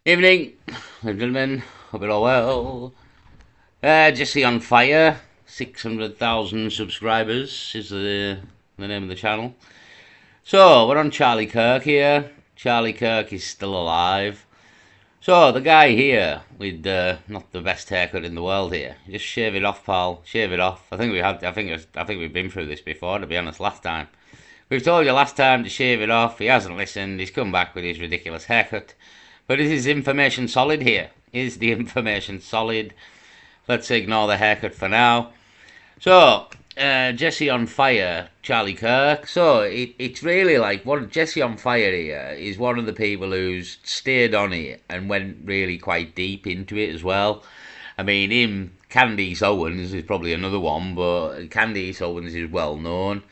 Evening, gentlemen. Hope you're all well. Jesse on fire. 600,000 subscribers is the name of the channel. So, we're on Charlie Kirk here. Charlie Kirk is still alive. So, the guy here with not the best haircut in the world here. Just shave it off, pal. Shave it off. I think we've been through this before, to be honest, last time. We've told you last time to shave it off. He hasn't listened. He's come back with his ridiculous haircut. But is his information solid here? Is the information solid? Let's ignore the haircut for now. So, Jesse on Fire, Charlie Kirk. So, it's really like what Jesse on Fire here is one of the people who's stayed on it and went really quite deep into it as well. I mean, Candice Owens is probably another one, but Candice Owens is well known.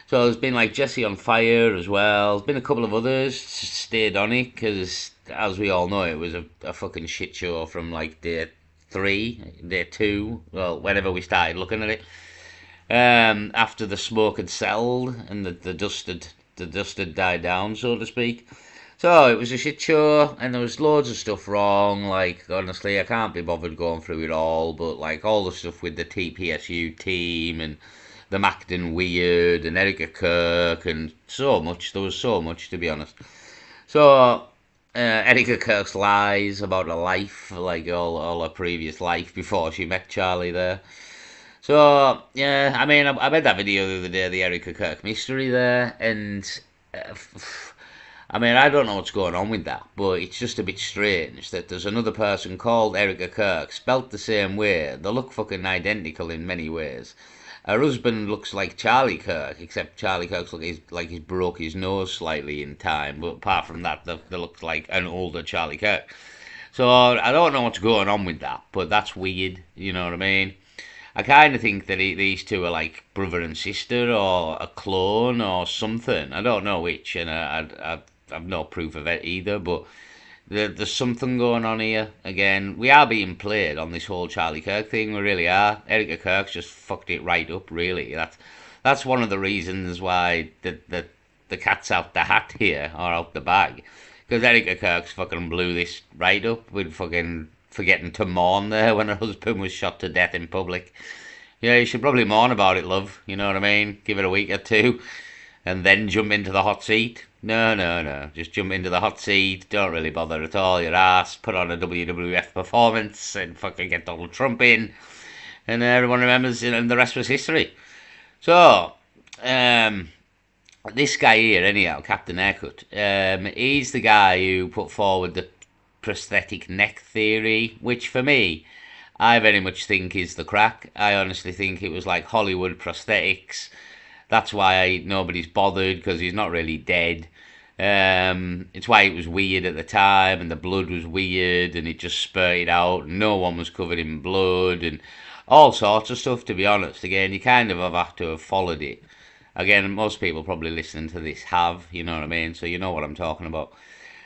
So there's been like Jesse on Fire as well. There's been a couple of others stayed on it because, as we all know, it was a fucking shit show from like day 2. Well, whenever we started looking at it, after the smoke had settled and the dust had died down, so to speak. So it was a shit show, and there was loads of stuff wrong. Like honestly, I can't be bothered going through it all. But like all the stuff with the TPSU team and the Macton Weird and Erica Kirk and so much. There was so much, to be honest. So Erica Kirk's lies about her life, like all her previous life before she met Charlie there. So yeah, I mean, I made that video the other day, the Erica Kirk mystery there, and uh, I mean, I don't know what's going on with that, but it's just a bit strange that there's another person called Erica Kirk, spelt the same way. They look fucking identical in many ways. Her husband looks like Charlie Kirk, except Charlie Kirk's like he's broke his nose slightly in time. But apart from that, they look like an older Charlie Kirk. So I don't know what's going on with that, but that's weird. You know what I mean? I kind of think that these two are like brother and sister, or a clone, or something. I don't know which, and I've no proof of it either. But there's something going on here. Again, we are being played on this whole Charlie Kirk thing. We really are. Erica Kirk's just fucked it right up. Really, that's one of the reasons why the cat's out the hat here, or out the bag, because Erica Kirk's fucking blew this right up with fucking forgetting to mourn there when her husband was shot to death in public. Yeah, you should probably mourn about it, love. You know what I mean? Give it a week or two and then jump into the hot seat. No, no, no. Just jump into the hot seat. Don't really bother at all. Your ass. Put on a WWF performance and fucking get Donald Trump in. And everyone remembers, and the rest was history. So, um, this guy here, anyhow, Captain Haircut, he's the guy who put forward the prosthetic neck theory, which for me, I very much think is the crack. I honestly think it was like Hollywood prosthetics. That's why nobody's bothered, because he's not really dead. It's why it was weird at the time, and the blood was weird, and it just spurted out. And no one was covered in blood, and all sorts of stuff. To be honest, again, you kind of have to have followed it. Again, most people probably listening to this have, you know what I mean. So you know what I'm talking about.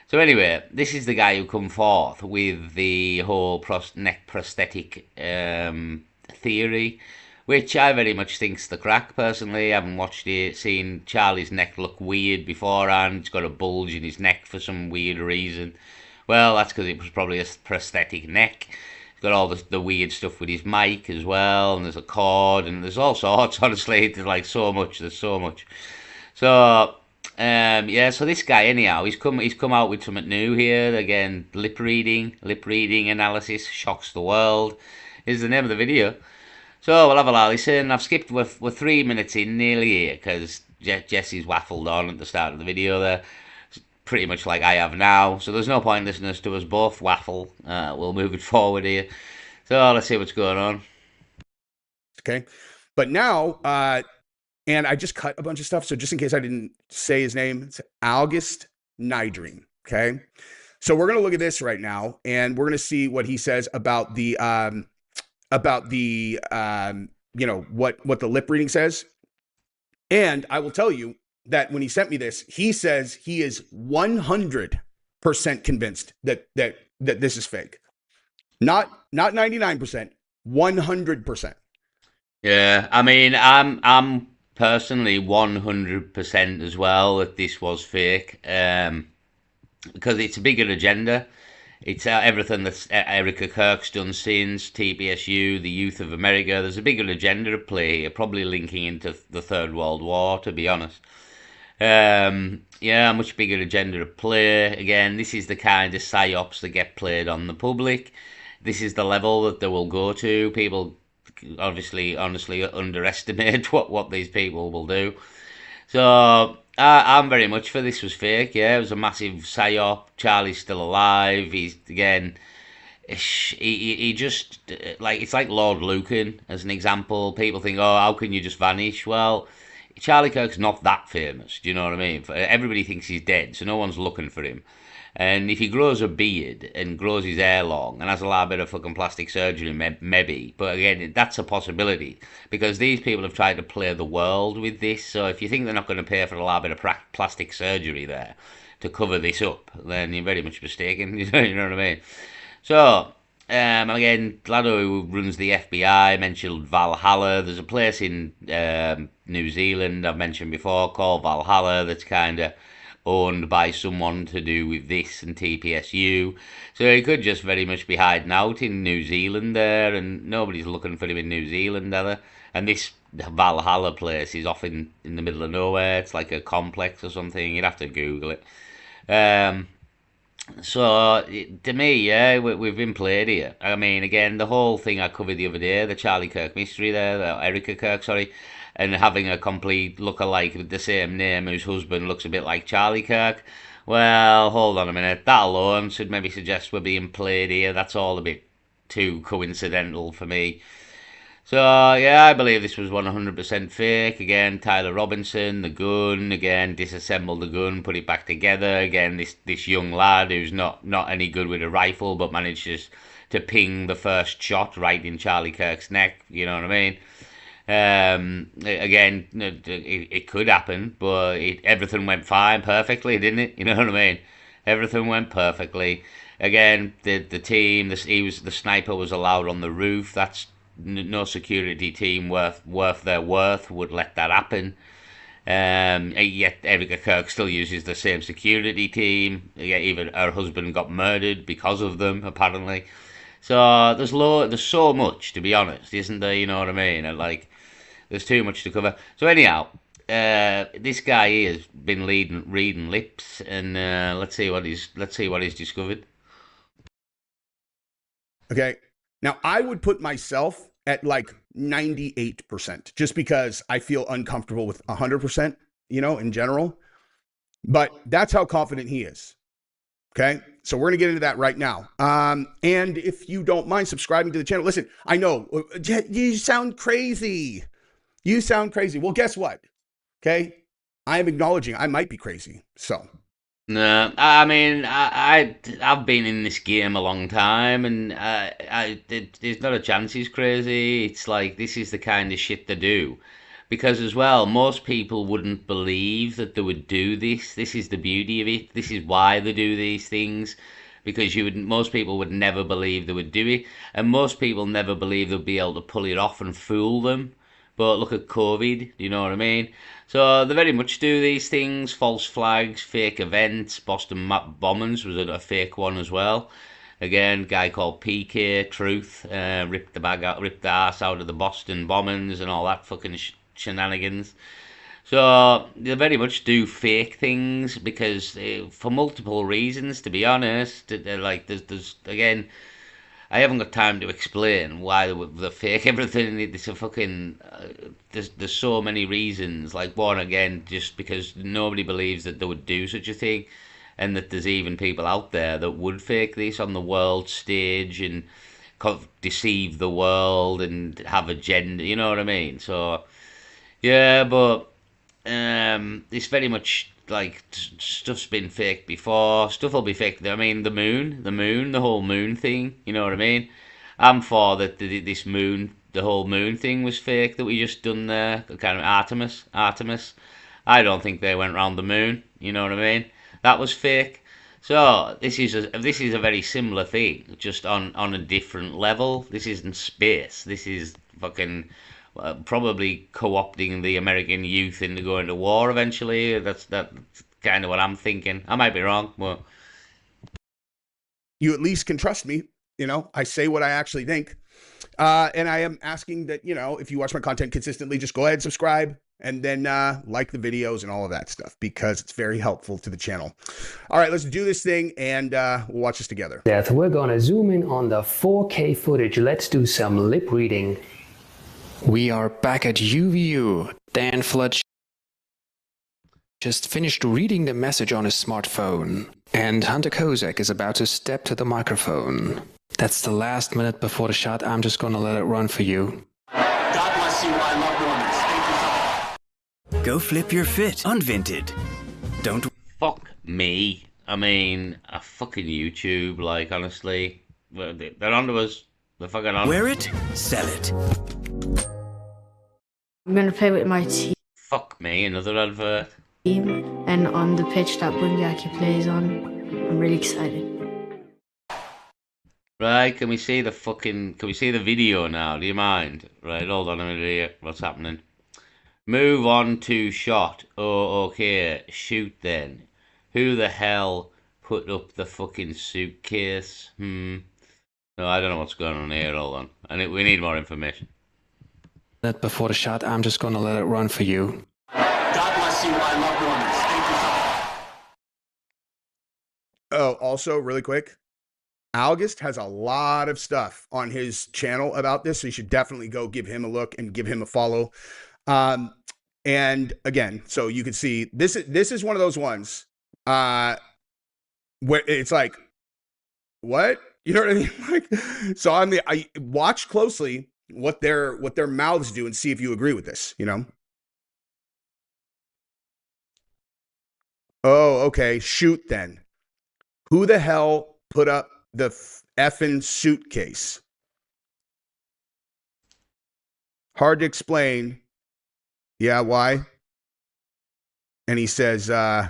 So anyway, this is the guy who come forth with the whole neck prosthetic theory, which I very much think's the crack. Personally, I haven't watched it, seen Charlie's neck look weird beforehand. He's got a bulge in his neck for some weird reason. Well, that's because it was probably a prosthetic neck. He's got all the weird stuff with his mic as well, and there's a cord, and there's all sorts. Honestly, there's like so much. There's so much. So yeah, so this guy anyhow, he's come out with something new here. Again, lip reading analysis shocks the world is the name of the video. So we'll have a listen. I've skipped, we're 3 minutes in nearly here, because Jesse's waffled on at the start of the video there, pretty much like I have now. So there's no point listening to us both waffle. We'll move it forward here. So let's see what's going on. Okay, but now, and I just cut a bunch of stuff, so just in case I didn't say his name, it's August Nydreen. Okay, so we're gonna look at this right now, and we're gonna see what he says about the you know, what the lip reading says. And I will tell you that when he sent me this, he says he is 100% convinced that this is fake. Not 99%, 100%. Yeah, I mean, I'm personally 100% as well that this was fake, because it's a bigger agenda. It's everything that Erica Kirk's done since TPSU, the Youth of America. There's a bigger agenda at play here, probably linking into the Third World War, to be honest. Yeah, a much bigger agenda at play. Again, this is the kind of psyops that get played on the public. This is the level that they will go to. People obviously, honestly underestimate what these people will do. So I'm very much for this was fake. Yeah, it was a massive psyop. Charlie's still alive. He's again. He just like it's like Lord Lucan as an example. People think, oh, how can you just vanish? Well, Charlie Kirk's not that famous. Do you know what I mean? Everybody thinks he's dead, so no one's looking for him. And if he grows a beard and grows his hair long and has a lot bit of fucking plastic surgery, maybe. But again, that's a possibility because these people have tried to play the world with this. So if you think they're not going to pay for a lot bit of plastic surgery there to cover this up, then you're very much mistaken. You know what I mean? So again, Lado, who runs the FBI, mentioned Valhalla. There's a place in New Zealand I've mentioned before called Valhalla that's kind of owned by someone to do with this and TPSU. So he could just very much be hiding out in New Zealand there, and nobody's looking for him in New Zealand, are they? And this Valhalla place is off in the middle of nowhere. It's like a complex or something. You'd have to Google it. Um, so to me, yeah, we've been played here. I mean, again, the whole thing I covered the other day, the Charlie Kirk mystery there, the Erica Kirk, sorry, and having a complete look-alike with the same name whose husband looks a bit like Charlie Kirk. Well, hold on a minute. That alone should maybe suggest we're being played here. That's all a bit too coincidental for me. So yeah, I believe this was 100% fake. Again, Tyler Robinson, the gun. Again, disassembled the gun, put it back together. Again, this young lad who's not any good with a rifle, but manages to ping the first shot right in Charlie Kirk's neck. You know what I mean? Again, it could happen, but everything went fine, perfectly, didn't it? You know what I mean? Everything went perfectly. Again, the team, the sniper was allowed on the roof. That's no security team worth their worth would let that happen. Yet Erica Kirk still uses the same security team. Yet even her husband got murdered because of them, apparently. So there's so much, to be honest, isn't there? You know what I mean? And like, there's too much to cover. So anyhow, this guy here has been reading lips, and let's see what he's discovered. Okay. Now, I would put myself at like 98% just because I feel uncomfortable with 100%, in general. But that's how confident he is. Okay. So we're going to get into that right now. And if you don't mind subscribing to the channel, listen, I know you sound crazy. You sound crazy. Well, guess what? Okay. I am acknowledging I might be crazy. So No, I mean, I've been in this game a long time, and there's not a chance he's crazy. It's like this is the kind of shit they do, because as well, most people wouldn't believe that they would do this. This is the beauty of it. This is why they do these things, because most people would never believe they would do it, and most people never believe they'll be able to pull it off and fool them. But look at COVID, you know what I mean? So they very much do these things, false flags, fake events. Boston bombings was a fake one as well. Again, guy called PK Truth ripped the ass out of the Boston bombings and all that fucking shenanigans. So they very much do fake things because for multiple reasons. To be honest, like there's again I haven't got time to explain why the fake everything. It's a fucking. There's so many reasons. Like one again, just because nobody believes that they would do such a thing, and that there's even people out there that would fake this on the world stage and deceive the world and have agenda. You know what I mean? So yeah, but it's very much like stuff's been faked before. Stuff will be faked. I mean, the whole moon thing. You know what I mean? I'm for that. This moon, the whole moon thing was fake that we just done there. Kind of Artemis. I don't think they went round the moon. You know what I mean? That was fake. So this is a very similar thing, just on a different level. This isn't space. This is fucking probably co-opting the American youth into going to war eventually. That's kind of what I'm thinking. I might be wrong, but you at least can trust me. You know, I say what I actually think. And I am asking that, you know, if you watch my content consistently, just go ahead and subscribe and then like the videos and all of that stuff, because it's very helpful to the channel. All right, let's do this thing and we'll watch this together. We're gonna zoom in on the 4K footage. Let's do some lip reading. We are back at UVU. Dan Flood just finished reading the message on his smartphone. And Hunter Kozak is about to step to the microphone. That's the last minute before the shot. I'm just gonna let it run for you. God bless you, I love Mormons. Thank you so much. Go flip your fit. Unvinted. Don't... Fuck me. I mean, a fucking YouTube, like, honestly. They're onto us. They're fucking on. Wear it, sell it. I'm going to play with my team Fuck me, another advert. and on the pitch that Bungyaki plays on. I'm really excited. Right, can we see the video now? Do you mind? Right, hold on a minute here. What's happening? Move on to shot. Oh, okay. Shoot then. Who the hell put up the fucking suitcase? No, I don't know what's going on here. Hold on. We need more information. That before the shot, I'm just gonna let it run for you. God bless you, I love Mormons. Thank you so much. Oh, also, really quick, August has a lot of stuff on his channel about this, so you should definitely go give him a look and give him a follow. And again, so you can see this is one of those ones where it's like, what? You know what I mean? Like, so I watch closely what their mouths do and see if you agree with this, you know? Oh, okay. Shoot then. Who the hell put up the effing suitcase? Hard to explain. Yeah, why? And he says, yeah,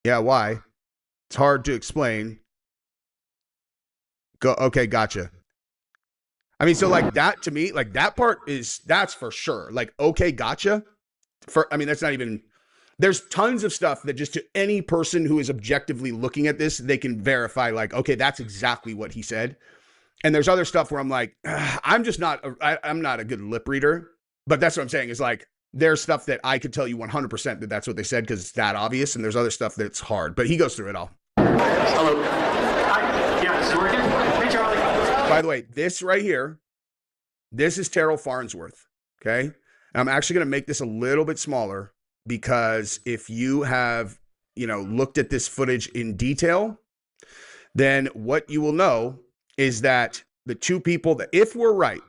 why? It's hard to explain. Okay, gotcha. I mean, so like that to me, like that part that's for sure. Like, okay, gotcha. I mean, that's not even, there's tons of stuff that just to any person who is objectively looking at this, they can verify like, okay, that's exactly what he said. And there's other stuff where I'm like, I'm not a good lip reader, but that's what I'm saying is like, there's stuff that I could tell you 100% that that's what they said because it's that obvious. And there's other stuff that's hard, but he goes through it all. Hello. Hi. Yeah, this is working. Hey, Charlie. By the way, this right here, this is Terrell Farnsworth, okay? And I'm actually going to make this a little bit smaller because if you have, you know, looked at this footage in detail, then what you will know is that the two people that, if we're right,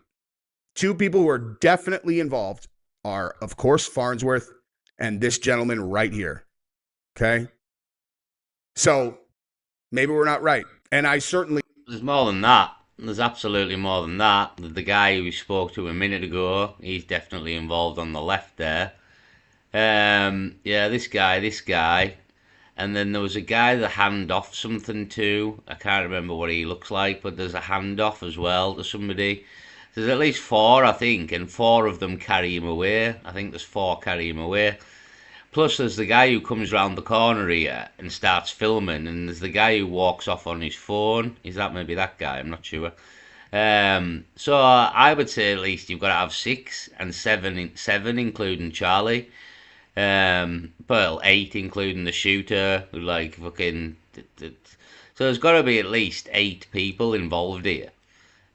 two people who are definitely involved are, of course, Farnsworth and this gentleman right here, okay? So maybe we're not right. And I certainly... There's more than that. There's absolutely more than that. The guy who we spoke to a minute ago, he's definitely involved on the left there. Yeah, this guy. And then there was a guy that hand off something to. I can't remember what he looks like, but there's a handoff as well to somebody. There's at least 4, I think, and 4 of them carry him away. I think there's 4 carry him away. Plus, there's the guy who comes round the corner here and starts filming, and there's the guy who walks off on his phone. Is that maybe that guy? I'm not sure. So I would say at least you've got to have 6 and 7, including Charlie. Well, 8 including the shooter, who like fucking. So there's got to be at least 8 people involved here.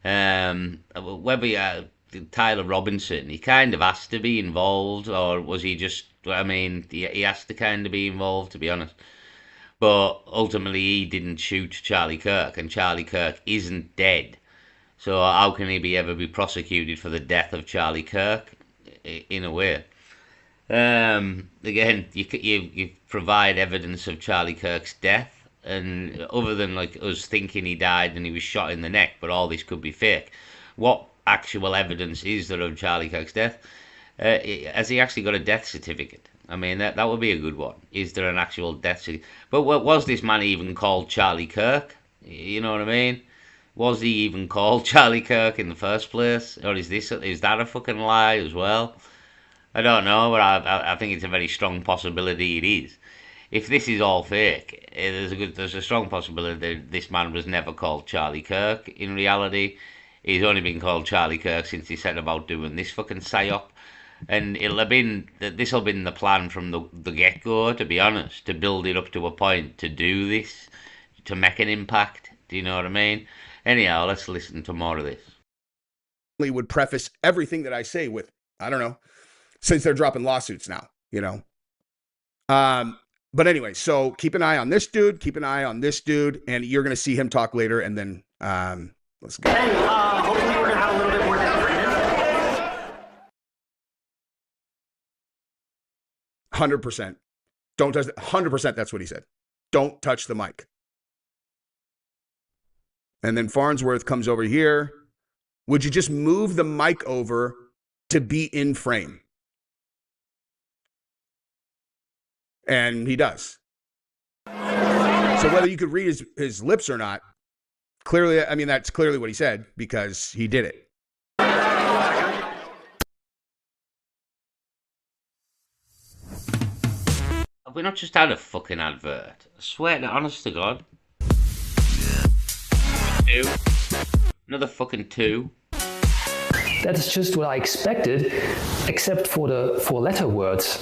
Whether Tyler Robinson, he kind of has to be involved, or was he just? I mean, he has to kind of be involved, to be honest. But ultimately, he didn't shoot Charlie Kirk, and Charlie Kirk isn't dead. So how can he ever be prosecuted for the death of Charlie Kirk? In a way. Again, you provide evidence of Charlie Kirk's death, and other than like us thinking he died and he was shot in the neck, but all this could be fake. What actual evidence is there of Charlie Kirk's death? Has he actually got a death certificate? I mean, that would be a good one. Is there an actual death certificate? But was this man even called Charlie Kirk? You know what I mean? Was he even called Charlie Kirk in the first place? Or is that a fucking lie as well? I don't know, but I think it's a very strong possibility it is. if this is all fake, there's a strong possibility that this man was never called Charlie Kirk. In reality, he's only been called Charlie Kirk since he set about doing this fucking psyop. And this will have been the plan from the get go, to be honest, to build it up to a point to do this, to make an impact. Do you know what I mean? Anyhow, let's listen to more of this. Would preface everything that I say with, I don't know, since they're dropping lawsuits now, you know. But anyway, so keep an eye on this dude, keep an eye on this dude, and you're going to see him talk later, and then let's go. Hey, hopefully we're gonna have a little bit more agreement. 100%. Don't touch 100%. That's what he said. Don't touch the mic. And then Farnsworth comes over here. Would you just move the mic over to be in frame? And he does. So whether you could read his lips or not, clearly, I mean, that's clearly what he said because he did it. Have we not just had a fucking advert? I swear to honest to God. 2. Another fucking 2. That's just what I expected, except for the 4-letter words.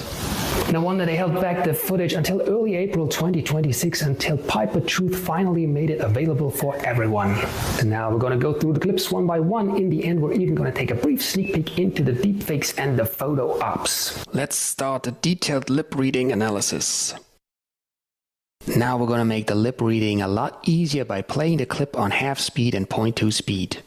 No wonder they held back the footage until early April 2026, until Piper Truth finally made it available for everyone. And now we're gonna go through the clips one by one. In the end, we're even gonna take a brief sneak peek into the deepfakes and the photo ops. Let's start the detailed lip reading analysis. Now we're gonna make the lip reading a lot easier by playing the clip on half speed and 0.2 speed.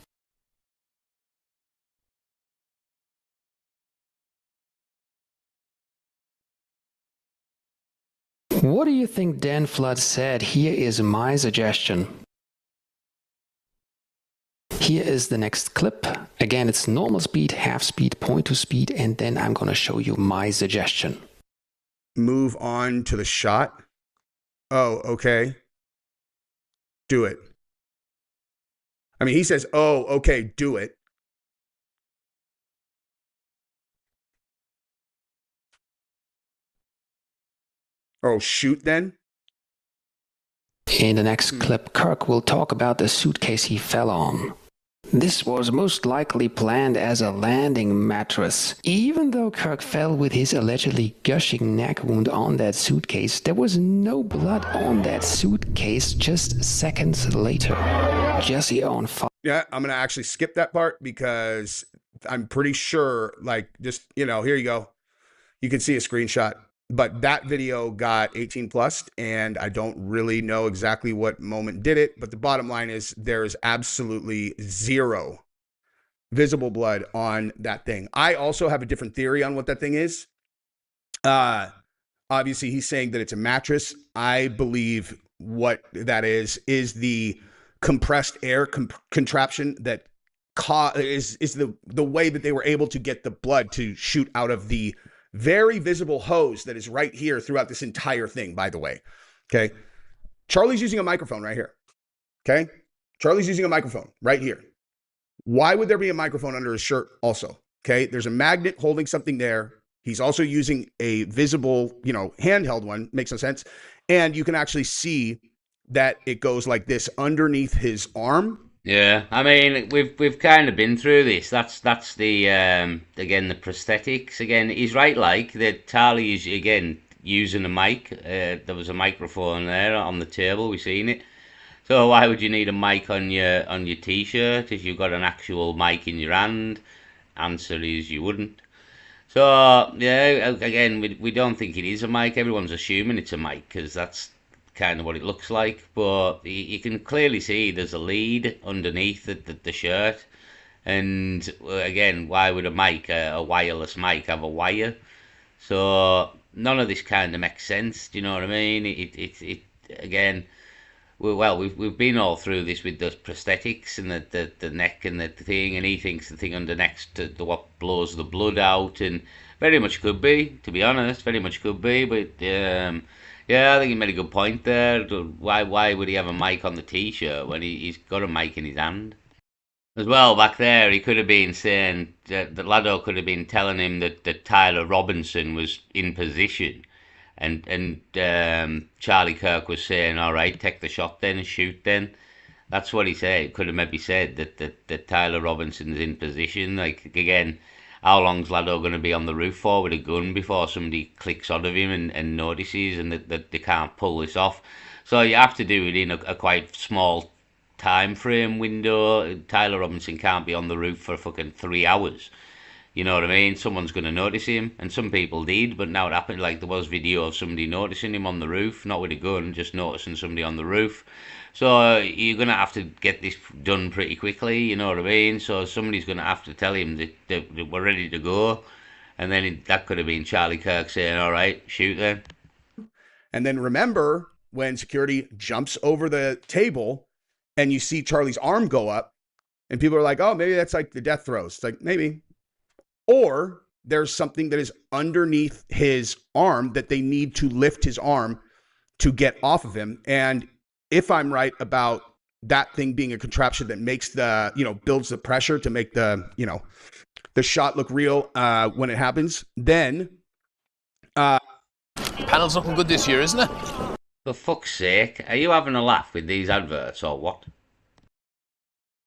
What do you think Dan Flood said? Here is my suggestion. Here is the next clip. Again, it's normal speed, half speed, 0.2 speed, and then I'm going to show you my suggestion. Move on to the shot. Oh, okay. Do it. I mean, he says, oh, okay, do it. Oh, shoot then? In the next clip, Kirk will talk about the suitcase he fell on. This was most likely planned as a landing mattress. Even though Kirk fell with his allegedly gushing neck wound on that suitcase, there was no blood on that suitcase just seconds later. Jesse on fire. Yeah, I'm going to actually skip that part because I'm pretty sure, like, just, you know, here you go. You can see a screenshot. But that video got 18 plus, and I don't really know exactly what moment did it. But the bottom line is there is absolutely zero visible blood on that thing. I also have a different theory on what that thing is. Obviously, he's saying that it's a mattress. I believe what that is the compressed air contraption that is the way that they were able to get the blood to shoot out of the very visible hose that is right here throughout this entire thing, by the way. Okay. Charlie's using a microphone right here. Okay. Charlie's using a microphone right here. Why would there be a microphone under his shirt also? Okay. There's a magnet holding something there. He's also using a visible, you know, handheld one. Makes no sense. And you can actually see that it goes like this underneath his arm. Yeah, I mean, we've kind of been through this. That's the again, the prosthetics. Again, he's right, like that. Charlie is again using a mic. There was a microphone there on the table. We've seen it. So why would you need a mic on your t-shirt if you've got an actual mic in your hand? Answer is you wouldn't. So yeah, again, we don't think it is a mic. Everyone's assuming it's a mic because that's kind of what it looks like, but you can clearly see there's a lead underneath the shirt. And again, why would a wireless mic have a wire? So none of this kind of makes sense. Do you know what I mean? It again, we've been all through this with the prosthetics and the neck and the thing, and he thinks the thing under next to the what blows the blood out, and very much could be, to be honest, very much could be, but yeah, I think you made a good point there. Why would he have a mic on the t-shirt when he's got a mic in his hand? As well, back there, he could have been saying that Lado could have been telling him that Tyler Robinson was in position, and Charlie Kirk was saying, "All right, take the shot then and shoot then." That's what he said. Could have maybe said that Tyler Robinson's in position. Like, again, how long's Lado going to be on the roof for with a gun before somebody clicks onto him and notices and that they can't pull this off? So you have to do it in a quite small time frame window. Tyler Robinson can't be on the roof for fucking 3 hours. You know what I mean? Someone's going to notice him, and some people did, but now it happened. Like, there was video of somebody noticing him on the roof, not with a gun, just noticing somebody on the roof. So you're going to have to get this done pretty quickly, you know what I mean? So somebody's going to have to tell him that we're ready to go, and then that could have been Charlie Kirk saying, "All right, shoot then." And then remember when security jumps over the table and you see Charlie's arm go up, and people are like, "Oh, maybe that's like the death throes." It's like, maybe. Or there's something that is underneath his arm that they need to lift his arm to get off of him. And if I'm right about that thing being a contraption that makes the, builds the pressure to make the, the shot look real when it happens, then Panel's looking good this year, isn't it? For fuck's sake, are you having a laugh with these adverts or what?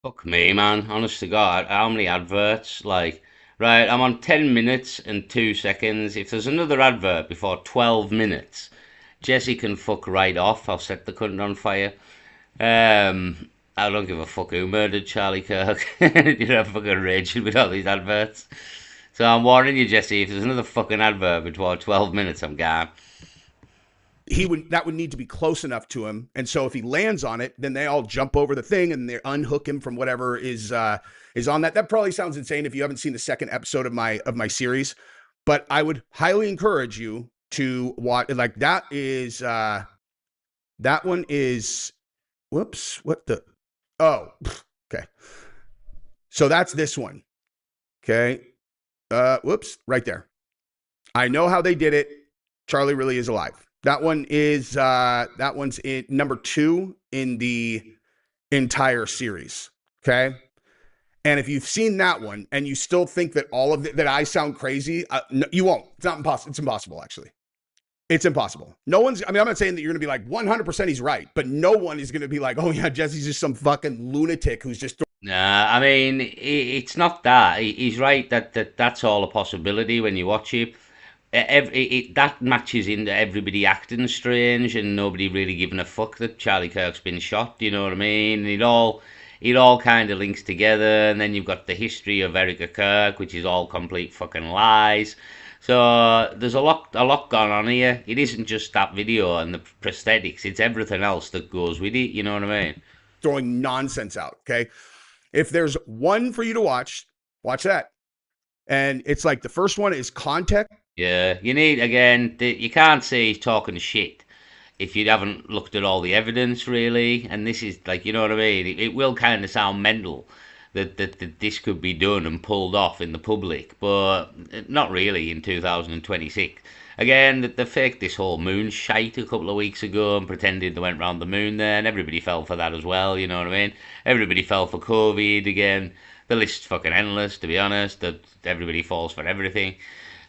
Fuck me, man. Honest to God, how many adverts? Like, right, I'm on 10 minutes and 2 seconds. If there's another advert before 12 minutes, Jesse can fuck right off. I'll set the cunt on fire. I don't give a fuck who murdered Charlie Kirk. I'm fucking raging with all these adverts. So I'm warning you, Jesse, if there's another fucking advert before 12 minutes, I'm gone. That would need to be close enough to him. And so if he lands on it, then they all jump over the thing and they unhook him from whatever is on that. That probably sounds insane if you haven't seen the second episode of my series, but I would highly encourage you to watch. Like, that is that one is, whoops, okay. So that's this one. Okay. Whoops, right there. I know how they did it. Charlie really is alive. That one is that one's in number 2 in the entire series. Okay. And if you've seen that one and you still think that all of that I sound crazy, no, you won't. It's not impossible. It's impossible, actually. It's impossible. I'm not saying that you're going to be like 100% he's right, but no one is going to be like, "Oh yeah, Jesse's just some fucking lunatic who's just." Nah, I mean, it's not that. He's right that's all a possibility when you watch it. That matches into everybody acting strange and nobody really giving a fuck that Charlie Kirk's been shot. You know what I mean? It all kind of links together, and then you've got the history of Erica Kirk, which is all complete fucking lies. So there's a lot going on here. It isn't just that video and the prosthetics; it's everything else that goes with it. You know what I mean? Throwing nonsense out. Okay, if there's one for you to watch that. And it's like the first one is context. Yeah, you need, again, you can't say he's talking shit if you haven't looked at all the evidence, really. And this is, like, you know what I mean? It will kind of sound mental that this could be done and pulled off in the public, but not really in 2026. Again, they faked this whole moon shite a couple of weeks ago and pretended they went round the moon there, and everybody fell for that as well, you know what I mean? Everybody fell for COVID again. The list's fucking endless, to be honest. That everybody falls for everything.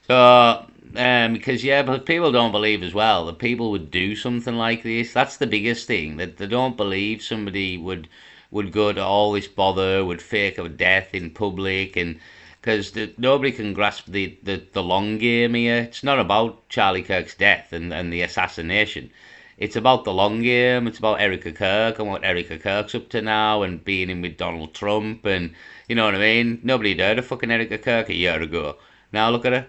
So, because, but people don't believe as well that people would do something like this. That's the biggest thing, that they don't believe somebody would go to all this bother, would fake a death in public, and because nobody can grasp the long game here. It's not about Charlie Kirk's death and the assassination. It's about the long game. It's about Erica Kirk and what Erica Kirk's up to now and being in with Donald Trump, and you know what I mean? Nobody had heard of fucking Erica Kirk a year ago. Now look at her.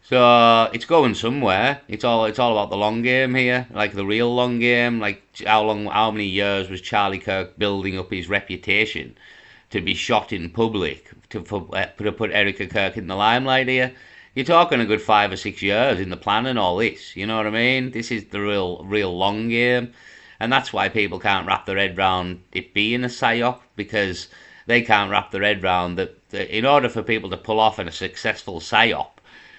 So it's going somewhere. It's all about the long game here, like the real long game. Like how many years was Charlie Kirk building up his reputation to be shot in public to put Erica Kirk in the limelight here? You're talking a good 5 or 6 years in the plan and all this. You know what I mean? This is the real long game, and that's why people can't wrap their head around it being a psyop, because they can't wrap their head around that in order for people to pull off a successful psyop,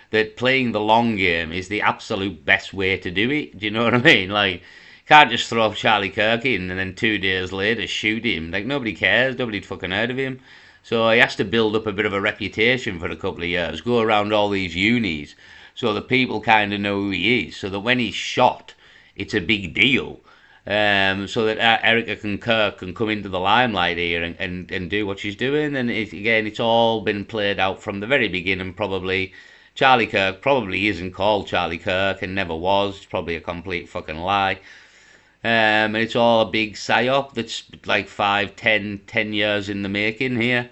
that playing the long game is the absolute best way to do it. Do you know what I mean? Like, you can't just throw Charlie Kirk in and then 2 days later shoot him. Like, nobody cares. Nobody'd fucking heard of him. So he has to build up a bit of a reputation for a couple of years, go around all these unis, so the people kind of know who he is, so that when he's shot, it's a big deal. So that Erica Kirk can come into the limelight here and do what she's doing. And again, it's all been played out from the very beginning. Probably Charlie Kirk probably isn't called Charlie Kirk and never was. It's probably a complete fucking lie. And it's all a big psyop that's like 10 years in the making here.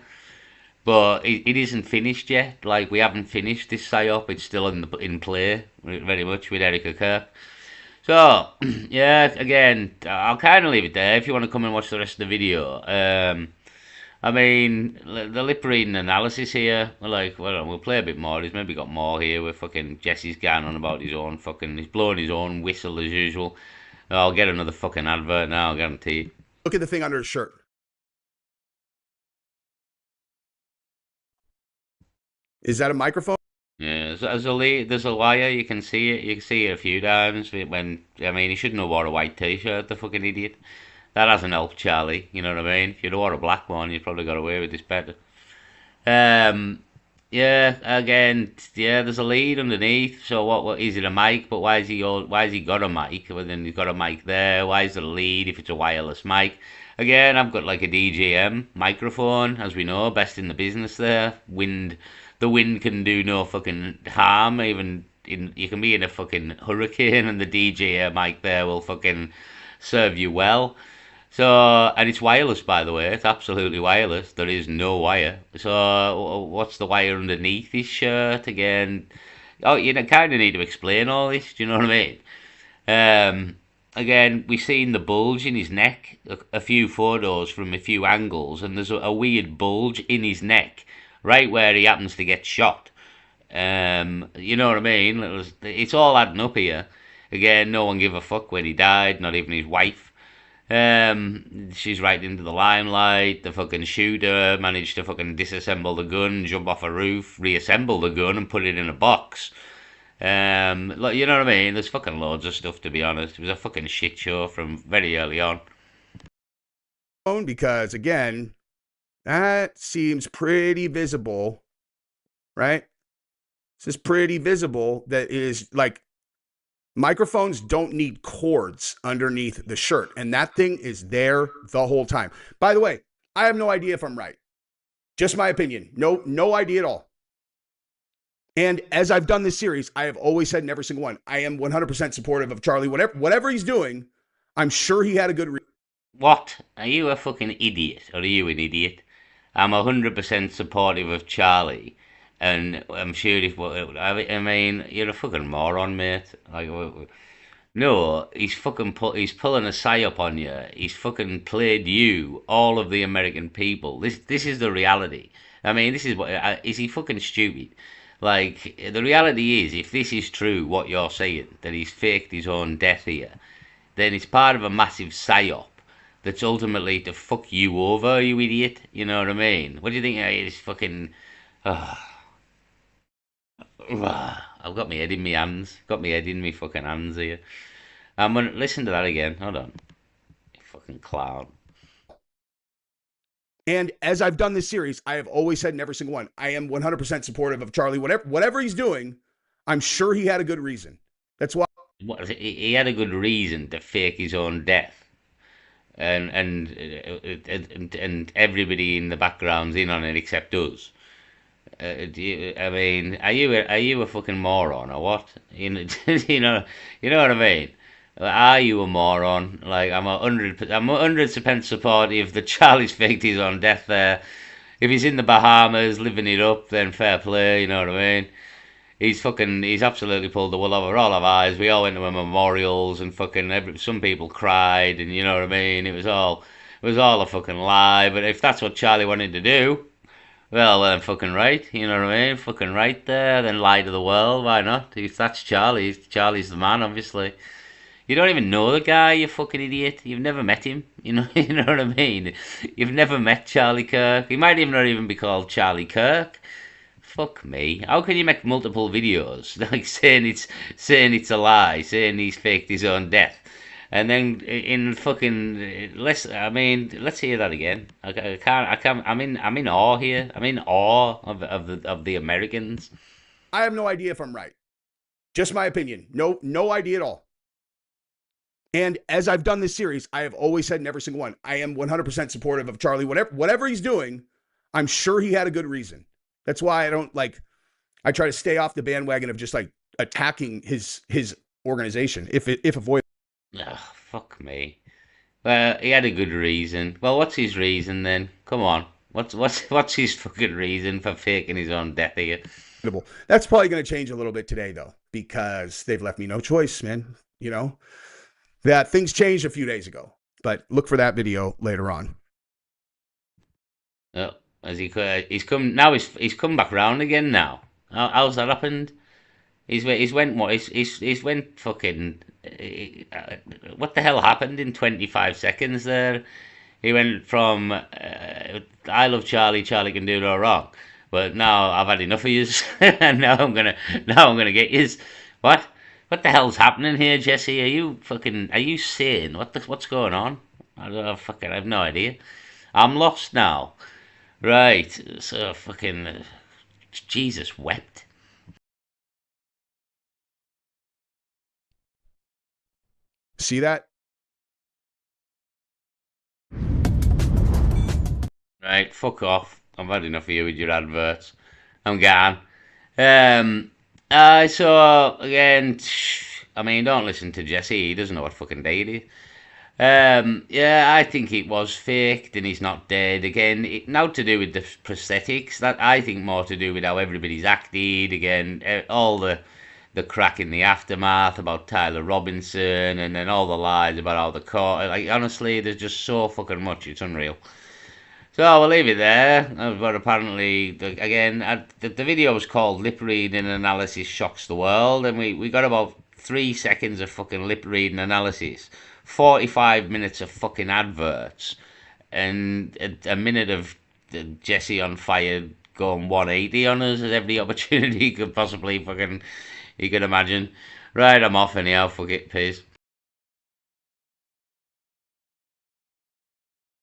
But it isn't finished yet. Like, we haven't finished this psyop. It's still in play very much with Erica Kirk. So, yeah, again, I'll kind of leave it there if you want to come and watch the rest of the video. I mean, the lip reading analysis here, like, well, we'll play a bit more. He's maybe got more here where fucking Jesse's going on about his own fucking, he's blowing his own whistle as usual. I'll get another fucking advert now, I guarantee. Look at the thing under his shirt. Is that a microphone? Yeah, there's a wire, you can see it. You can see it a few times when, I mean, he shouldn't have wore a white t-shirt, the fucking idiot. That hasn't helped Charlie, you know what I mean? If you'd wore a black one, you'd probably got away with this better. Yeah, again, yeah, there's a lead underneath. So what is it, a mic? But why is he got a mic? Well, then he's got a mic there. Why is it a lead if it's a wireless mic? Again, I've got like a DJM microphone, as we know, best in the business there. The wind can do no fucking harm. Even you can be in a fucking hurricane and the DJ mic there will fucking serve you well. So, and it's wireless, by the way. It's absolutely wireless. There is no wire. So, what's the wire underneath his shirt again? Oh, you kind of need to explain all this. Do you know what I mean? Again, we've seen the bulge in his neck. A few photos from a few angles, and there's a weird bulge in his neck, right where he happens to get shot. You know what I mean? It's all adding up here. Again, no one gave a fuck when he died, not even his wife. She's right into the limelight. The fucking shooter managed to fucking disassemble the gun, jump off a roof, reassemble the gun, and put it in a box. Like, you know what I mean? There's fucking loads of stuff, to be honest. It was a fucking shit show from very early on. Because again, that seems pretty visible, right? This is pretty visible. That is like, microphones don't need cords underneath the shirt, and that thing is there the whole time. By the way, I have no idea if I'm right. Just my opinion. No idea at all. And as I've done this series, I have always said in every single one, I am 100% supportive of Charlie. Whatever he's doing, I'm sure he had a good reason. What? Are you a fucking idiot? Or are you an idiot? I'm 100% supportive of Charlie. And I'm sure I mean, you're a fucking moron, mate. Like, no, he's he's pulling a psyop on you. He's fucking played you, all of the American people. This is the reality. I mean, this is what, is he fucking stupid? Like, the reality is, if this is true, what you're saying, that he's faked his own death here, then it's part of a massive psyop that's ultimately to fuck you over, you idiot. You know what I mean? What do you think? It's fucking... I've got my head in my hands. Got my head in my fucking hands here. I'm gonna listen to that again. Hold on. You fucking clown. And as I've done this series, I have always said in every single one, I am 100% supportive of Charlie. Whatever he's doing, I'm sure he had a good reason. That's why. He had a good reason to fake his own death. And everybody in the background's in on it except us. I mean, are you a fucking moron or what? You know, you know what I mean? Are you a moron? Like, I'm 100% supportive that Charlie's faked his own death there. If he's in the Bahamas living it up, then fair play. You know what I mean? He's absolutely pulled the wool over all of our eyes. We all went to memorials and fucking some people cried, and you know what I mean? It was all a fucking lie. But if that's what Charlie wanted to do, well, then fucking right, you know what I mean? Fucking right there, then lie to the world, why not? If that's Charlie, Charlie's the man, obviously. You don't even know the guy, you fucking idiot. You've never met him, you know what I mean? You've never met Charlie Kirk. He might even not even be called Charlie Kirk. Fuck me. How can you make multiple videos, like saying it's a lie, saying he's faked his own death? And then in fucking let's hear that again. I can't. I'm in awe here. I'm in awe of the Americans. I have no idea if I'm right. Just my opinion. No idea at all. And as I've done this series, I have always said in every single one, I am 100% supportive of Charlie. Whatever he's doing, I'm sure he had a good reason. That's why I try to stay off the bandwagon of just like attacking his organization if avoidable. Oh, fuck me. Well, he had a good reason. Well, what's his reason then? Come on. What's his fucking reason for faking his own death here? That's probably going to change a little bit today, though, because they've left me no choice, man. You know, that things changed a few days ago, but look for that video later on. Oh, he's come now. He's come back round again now. How's that happened? He's went what? He's went fucking. What the hell happened in 25 seconds there? He went from I love Charlie, Charlie can do no wrong, but now I've had enough of yous, and now I'm gonna get yous. What the hell's happening here, Jesse? Are you sane? What's going on? I don't know. Fucking, I have no idea. I'm lost now. Right, so fucking Jesus wept. See that? Right, fuck off. I've had enough of you with your adverts. I'm gone. So again, I mean, don't listen to Jesse. He doesn't know what fucking day it is. Yeah, I think it was faked and he's not dead. Again, now to do with the prosthetics, that I think more to do with how everybody's acted. Again, all the crack in the aftermath about Tyler Robinson, and then all the lies about how the court. Like, honestly, there's just so fucking much. It's unreal. So we'll leave it there. But apparently, the video was called "Lip Reading Analysis Shocks the World," and we got about 3 seconds of fucking lip reading analysis, 45 minutes of fucking adverts, and a minute of Jesse on fire going 180 on us at every opportunity he could possibly fucking he could imagine. Right, I'm off anyhow. Fuck it, peace.